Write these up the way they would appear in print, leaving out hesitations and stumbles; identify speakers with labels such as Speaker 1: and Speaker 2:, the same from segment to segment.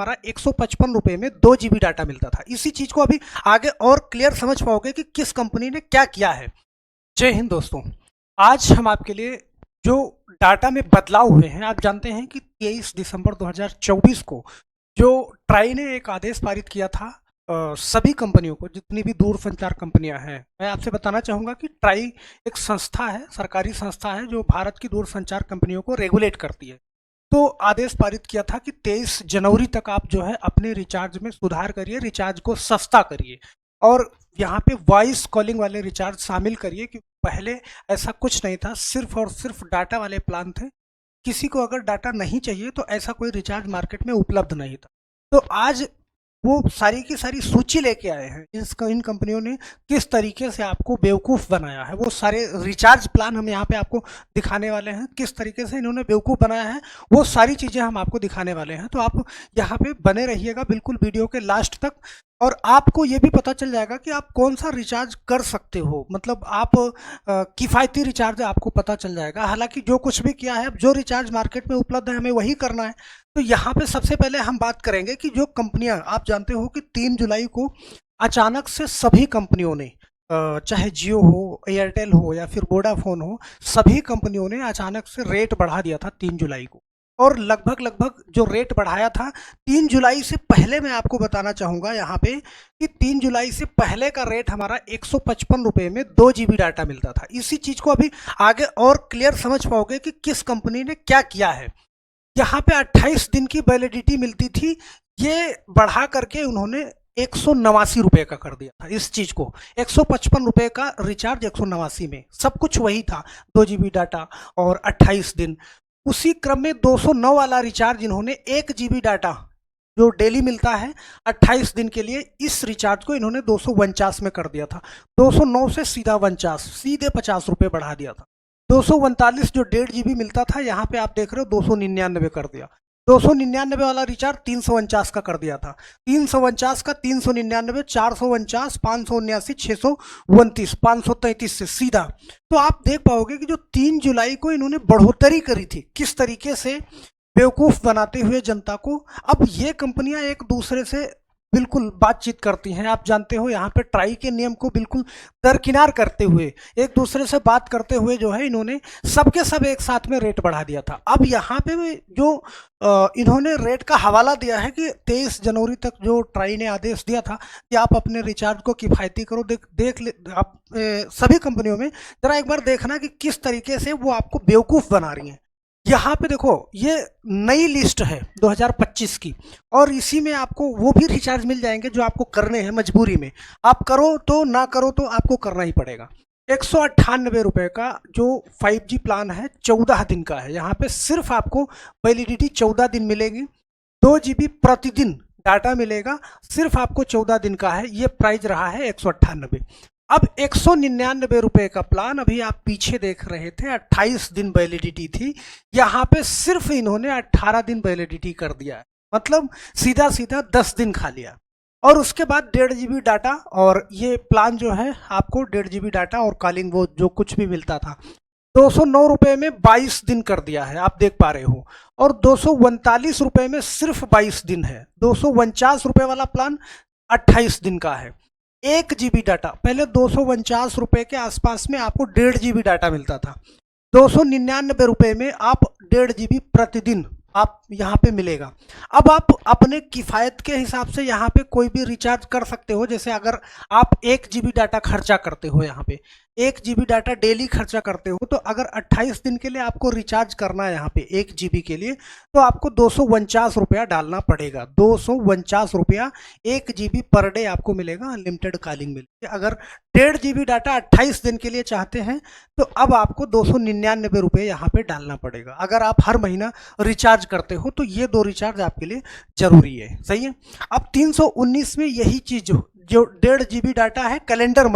Speaker 1: हमारा 155 रुपये में 2 GB डाटा मिलता था। इसी चीज को अभी आगे और क्लियर समझ पाओगे कि किस कंपनी ने क्या किया है। जय हिंद दोस्तों, आज हम आपके लिए जो डाटा में बदलाव हुए हैं, आप जानते हैं कि 23 दिसंबर 2024 को जो ट्राई ने एक आदेश पारित किया था सभी कंपनियों को, जितनी भी दूरसंचार कंपनियां हैं। मैं आपसे बताना चाहूँगा कि ट्राई एक संस्था है, सरकारी संस्था है जो भारत की दूरसंचार कंपनियों को रेगुलेट करती है। तो आदेश पारित किया था कि 23 जनवरी तक आप जो है अपने रिचार्ज में सुधार करिए, रिचार्ज को सस्ता करिए और यहाँ पे वॉइस कॉलिंग वाले रिचार्ज शामिल करिए, क्योंकि पहले ऐसा कुछ नहीं था, सिर्फ और सिर्फ डाटा वाले प्लान थे। किसी को अगर डाटा नहीं चाहिए तो ऐसा कोई रिचार्ज मार्केट में उपलब्ध नहीं था। तो आज वो सारी की सारी सूची लेके आए हैं, इन कंपनियों ने किस तरीके से आपको बेवकूफ़ बनाया है। वो सारे रिचार्ज प्लान हम यहाँ पे आपको दिखाने वाले हैं, किस तरीके से इन्होंने बेवकूफ़ बनाया है, वो सारी चीज़ें हम आपको दिखाने वाले हैं। तो आप यहाँ पे बने रहिएगा बिल्कुल वीडियो के लास्ट तक, और आपको ये भी पता चल जाएगा कि आप कौन सा रिचार्ज कर सकते हो। मतलब आप किफ़ायती रिचार्ज आपको पता चल जाएगा। हालांकि जो कुछ भी किया है, जो रिचार्ज मार्केट में उपलब्ध है, हमें वही करना है। तो यहाँ पे सबसे पहले हम बात करेंगे कि जो कंपनियां, आप जानते हो कि 3 जुलाई को अचानक से सभी कंपनियों ने, चाहे जियो हो, एयरटेल हो या फिर वोडाफोन हो, सभी कंपनियों ने अचानक से रेट बढ़ा दिया था 3 जुलाई को। और लगभग जो रेट बढ़ाया था 3 जुलाई से पहले, मैं आपको बताना चाहूँगा यहाँ पे कि 3 जुलाई से पहले का रेट हमारा 155 रुपये में 2 GB डाटा मिलता था। इसी चीज़ को अभी आगे और क्लियर समझ पाओगे कि किस कंपनी ने क्या किया है। यहाँ पे 28 दिन की वैलिडिटी मिलती थी, ये बढ़ा करके उन्होंने 189 रुपये का कर दिया था। इस चीज को 155 रुपये का रिचार्ज 189 में, सब कुछ वही था, 2 GB डाटा और 28 दिन। उसी क्रम में 209 वाला रिचार्ज इन्होंने 1 GB डाटा जो डेली मिलता है 28 दिन के लिए, इस रिचार्ज को इन्होंने 249 में कर दिया था। 209 से सीधा 49, सीधे 50 रुपये बढ़ा दिया था। 239 जो 1.5 GB मिलता था, यहाँ पे आप देख रहे हो 299 कर दिया। 299 वाला रिचार्ज 349 का कर दिया था। 349 का 399, 449, 579, 629, 533 से सीधा। तो आप देख पाओगे कि जो 3 जुलाई को इन्होंने बढ़ोतरी करी थी, किस तरीके से बेवकूफ़ बनाते हुए जनता को। अब ये कंपनियां एक दूसरे से बिल्कुल बातचीत करती हैं। आप जानते हो यहाँ पे ट्राई के नियम को बिल्कुल दरकिनार करते हुए, एक दूसरे से बात करते हुए जो है इन्होंने सबके सब एक साथ में रेट बढ़ा दिया था। अब यहाँ पे जो इन्होंने रेट का हवाला दिया है कि 23 जनवरी तक जो ट्राई ने आदेश दिया था कि आप अपने रिचार्ज को किफ़ायती करो। देख ले आप सभी कंपनियों में जरा एक बार देखना कि किस तरीके से वो आपको बेवकूफ़ बना रही हैं। यहाँ पे देखो, ये नई लिस्ट है 2025 की, और इसी में आपको वो भी रिचार्ज मिल जाएंगे जो आपको करने हैं मजबूरी में। आप करो तो ना करो तो आपको करना ही पड़ेगा। 198 रुपये का जो 5G प्लान है, 14 दिन का है। यहाँ पे सिर्फ आपको वैलिडिटी 14 दिन मिलेगी, 2 GB प्रतिदिन डाटा मिलेगा, सिर्फ आपको 14 दिन का है। ये प्राइस रहा है 198। अब 199 रुपये का प्लान, अभी आप पीछे देख रहे थे 28 दिन वैलिडिटी थी, यहाँ पे सिर्फ इन्होंने 18 दिन वैलिडिटी कर दिया है। मतलब सीधा सीधा 10 दिन खा लिया। और उसके बाद 1.5 GB डाटा, और ये प्लान जो है आपको 1.5 GB डाटा और कॉलिंग वो जो कुछ भी मिलता था 209 रुपये में 22 दिन कर दिया है, आप देख पा रहे हो। और 239 रुपये में सिर्फ 22 दिन है। 249 रुपये वाला प्लान 28 दिन का है। 1 GB डाटा, पहले 249 रुपये के आसपास में आपको 1.5 GB डाटा मिलता था। 299 रुपये में आप 1.5 GB प्रतिदिन आप यहाँ पे मिलेगा। अब आप अपने किफ़ायत के हिसाब से यहाँ पे कोई भी रिचार्ज कर सकते हो। जैसे अगर आप 1 GB डाटा खर्चा करते हो, यहाँ पे 1 GB डाटा डेली खर्चा करते हो, तो अगर 28 दिन के लिए आपको रिचार्ज करना है यहाँ पे 1 GB के लिए, तो आपको 249 रुपया डालना पड़ेगा। 249 रुपया 1 GB पर डे आपको मिलेगा, अनलिमिटेड कॉलिंग मिलेगी। अगर 1.5 GB डाटा 28 दिन के लिए चाहते हैं तो अब आपको 299 रुपये यहाँ पे डालना पड़ेगा। अगर आप हर महीना रिचार्ज करते हो तो ये 2 रिचार्ज आपके लिए जरूरी है, सही है। अब 319 में यही चीज जो 1.5 GB डाटा है कैलेंडर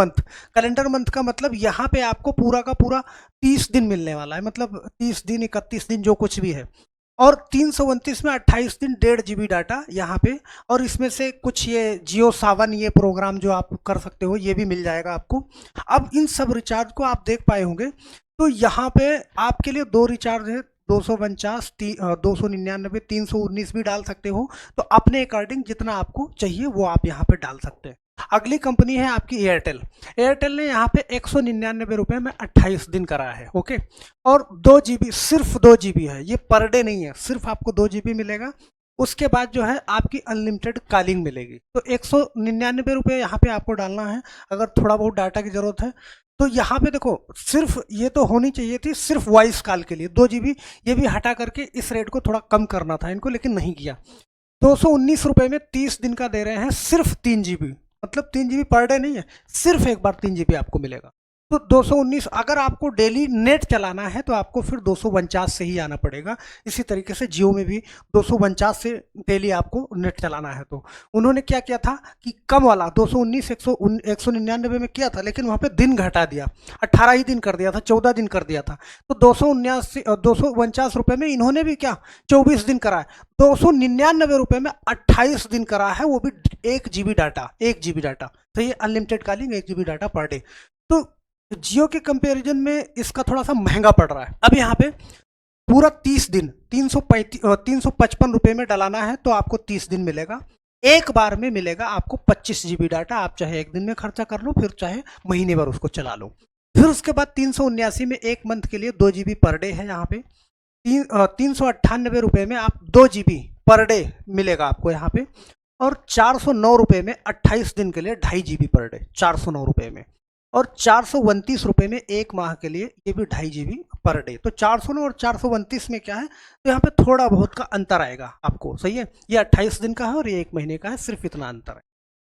Speaker 1: मंथ का मतलब यहाँ पे आपको पूरा का पूरा 30 दिन मिलने वाला है। मतलब 30 दिन 31 दिन जो कुछ भी है। और 329 में 28 दिन 1.5 GB डाटा यहाँ पे, और इसमें से कुछ ये जियो सावन ये प्रोग्राम जो आप कर सकते हो ये भी मिल जाएगा आपको। अब इन सब रिचार्ज को आप देख पाए होंगे, तो यहाँ पे आपके लिए 2 रिचार्ज है 249, 299, 319 भी डाल सकते हो। तो अपने अकॉर्डिंग जितना आपको चाहिए वो आप यहाँ पे डाल सकते हैं। अगली कंपनी है आपकी एयरटेल। एयरटेल ने यहाँ पे 199 रुपये में 28 दिन करा है। ओके, और 2 GB, सिर्फ 2 GB है ये, पर डे नहीं है, सिर्फ आपको 2 GB मिलेगा। उसके बाद जो है आपकी अनलिमिटेड कॉलिंग मिलेगी। तो 199 रुपये यहाँ पे आपको डालना है अगर थोड़ा बहुत डाटा की ज़रूरत है। तो यहाँ पे देखो, सिर्फ ये तो होनी चाहिए थी सिर्फ वॉइस कॉल के लिए 2 GB, ये भी हटा करके इस रेट को थोड़ा कम करना था इनको, लेकिन नहीं किया। 219 रुपये में 30 दिन का दे रहे हैं, सिर्फ 3 GB, मतलब 3 GB पर डे नहीं है, सिर्फ एक बार 3 GB आपको मिलेगा। तो 219, अगर आपको डेली नेट चलाना है तो आपको फिर 249 से ही आना पड़ेगा। इसी तरीके से जियो में भी 249 से डेली आपको नेट चलाना है। तो उन्होंने क्या किया था कि कम वाला 219 199 में किया था, लेकिन वहाँ पे दिन घटा दिया, 18 ही दिन कर दिया था, 14 दिन कर दिया था। तो 249 रुपये में इन्होंने भी क्या 24 दिन करा है। 299 रुपये में 28 दिन करा है, वो भी 1 GB डाटा, 1 GB डाटा। तो ये unlimited calling, 1 GB data per day. तो जियो के कंपैरिजन में इसका थोड़ा सा महंगा पड़ रहा है। अब यहाँ पे पूरा 30 दिन 355 रुपये में डलाना है तो आपको 30 दिन मिलेगा। एक बार में मिलेगा आपको 25 GB डाटा। आप चाहे एक दिन में खर्चा कर लो, फिर चाहे महीने भर उसको चला लो। फिर उसके बाद 379 में एक मंथ के लिए 2 GB पर डे है। यहाँ पे 398 रुपये में आप 2 GB पर डे मिलेगा आपको यहाँ पे। और 409 रुपये में 28 दिन के लिए 2.5 GB पर डे, 409 रुपये में। और 429 रुपये में एक माह के लिए ये भी 2.5 GB पर डे। तो 409 और 429 में क्या है, तो यहाँ पे थोड़ा बहुत का अंतर आएगा आपको, सही है। ये 28 दिन का है और ये एक महीने का है, सिर्फ इतना अंतर है।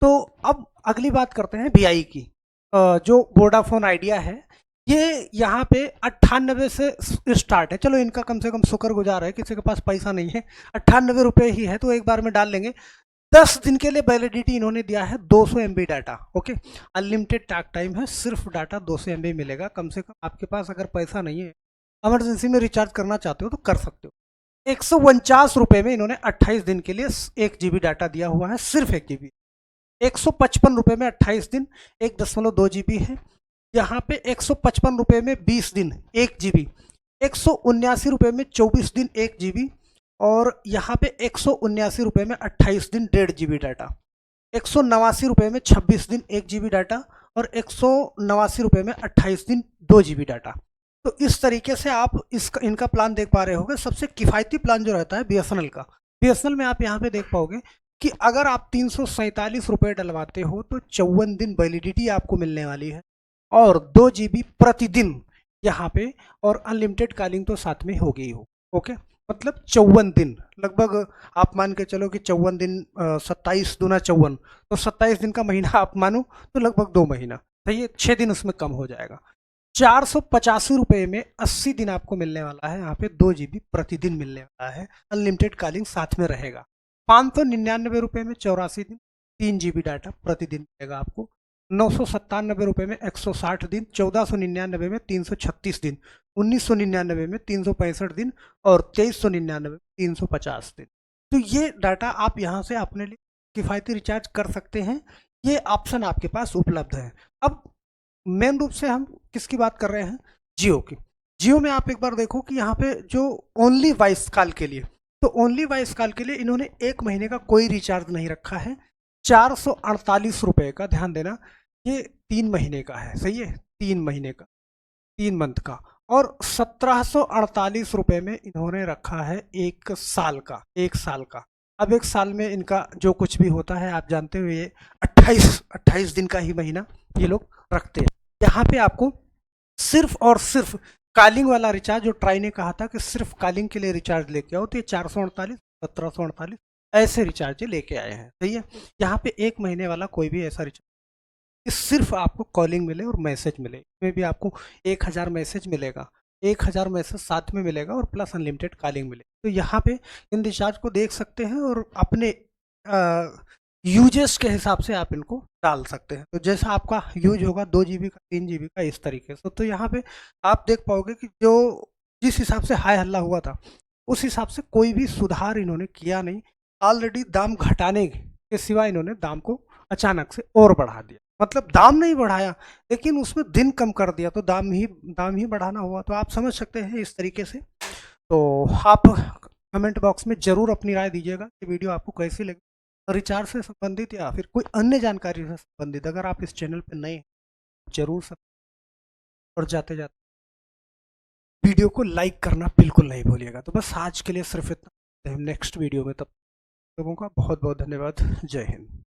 Speaker 1: तो अब अगली बात करते हैं VI की, जो वोडाफोन आइडिया है। ये यहाँ पे 98 से स्टार्ट है। चलो इनका कम से कम शुक्रगुजार है, किसी के पास पैसा नहीं है, 98 रुपये ही है तो एक बार में डाल लेंगे। 10 दिन के लिए वैलिडिटी इन्होंने दिया है, 200 MB data. Okay, unlimited talk time है, सिर्फ डाटा 200 MB मिलेगा। कम से कम आपके पास अगर पैसा नहीं है, इमरजेंसी में रिचार्ज करना चाहते हो तो कर सकते हो। 149 रुपये में इन्होंने 28 दिन के लिए 1 GB डाटा दिया हुआ है, सिर्फ 1 GB। 155 रुपये में 28 दिन 1.2 GB है। यहाँ पे 155 रुपये में 20 दिन 1 GB। 179 रुपये में 24 दिन 1 GB। और यहाँ पे 179 रुपये में 28 दिन 1.5 GB डाटा। 189 रुपये में 26 दिन 1 GB डाटा। और 189 रुपये में 28 दिन 2 GB डाटा। तो इस तरीके से आप इनका प्लान देख पा रहे होंगे। सबसे किफ़ायती प्लान जो रहता है BSNL का, BSNL में आप यहाँ पे देख पाओगे कि अगर आप 347 रुपये डलवाते हो तो 54 दिन वैलिडिटी आपको मिलने वाली है और 2 GB प्रतिदिन यहाँ पे, और अनलिमिटेड कॉलिंग तो साथ में होगी ही हो। ओके, मतलब 54 दिन, लगभग आप मान के चलो कि 54 दिन 27 दूना 54, तो 27 दिन का महीना आप मानो तो लगभग 2 महीना, सही है। 6 दिन उसमें कम हो जाएगा। 485 रुपये में 80 दिन आपको मिलने वाला है। यहाँ पे 2 GB प्रतिदिन मिलने वाला है, अनलिमिटेड कॉलिंग साथ में रहेगा। 599 रुपये में 84 दिन 3 GB डाटा प्रतिदिन मिलेगा आपको। 997 रुपये में 160 दिन, 1499 में 336 दिन, 1999 में 365 दिन और 2399 में 350 दिन। तो ये डाटा आप यहाँ से अपने लिए किफ़ायती रिचार्ज कर सकते हैं। ये ऑप्शन आपके पास उपलब्ध है। अब मेन रूप से हम किसकी बात कर रहे हैं, जियो की। जियो में आप एक बार देखो कि यहाँ पे जो ओनली वॉइस कॉल के लिए, तो ओनली वॉइस कॉल के लिए इन्होंने एक महीने का कोई रिचार्ज नहीं रखा है। 448 रुपये का, ध्यान देना, ये 3 महीने का है, सही है, 3 महीने का, 3 मंथ का। और 1748 रुपये में इन्होंने रखा है 1 साल का, 1 साल का। अब 1 साल में इनका जो कुछ भी होता है आप जानते हो, ये 28 दिन का ही महीना ये लोग रखते हैं। यहाँ पे आपको सिर्फ और सिर्फ कॉलिंग वाला रिचार्ज, जो ट्राई ने कहा था कि सिर्फ कॉलिंग के लिए रिचार्ज लेके आओ, तो ये 448, 1748 ऐसे रिचार्ज लेके आए हैं, सही है। यहाँ पे 1 महीने वाला कोई भी ऐसा रिचार्ज, सिर्फ आपको कॉलिंग मिले और मैसेज मिले। इसमें भी आपको 1000 मैसेज मिलेगा, 1000 मैसेज साथ में मिलेगा और प्लस अनलिमिटेड कॉलिंग मिलेगी। तो यहाँ पे इन रिचार्ज को देख सकते हैं और अपने यूजेस के हिसाब से आप इनको डाल सकते हैं। तो जैसा आपका यूज होगा 2 GB का, 3 GB का, इस तरीके से। तो यहाँ पे आप देख पाओगे कि जो जिस हिसाब से हाय हल्ला हुआ था उस हिसाब से कोई भी सुधार इन्होंने किया नहीं। ऑलरेडी दाम घटाने के सिवा इन्होंने दाम को अचानक से और बढ़ा दिया। मतलब दाम नहीं बढ़ाया लेकिन उसमें दिन कम कर दिया, तो दाम ही बढ़ाना हुआ। तो आप समझ सकते हैं इस तरीके से। तो आप कमेंट बॉक्स में ज़रूर अपनी राय दीजिएगा कि वीडियो आपको कैसी लगी। रिचार्ज से संबंधित या फिर कोई अन्य जानकारी से संबंधित अगर आप इस चैनल पर नए हैं, जरूर सब और जाते जाते वीडियो को लाइक करना बिल्कुल नहीं भूलिएगा। तो बस आज के लिए सिर्फ इतना, नेक्स्ट वीडियो में, तब लोगों का बहुत बहुत धन्यवाद। जय हिंद।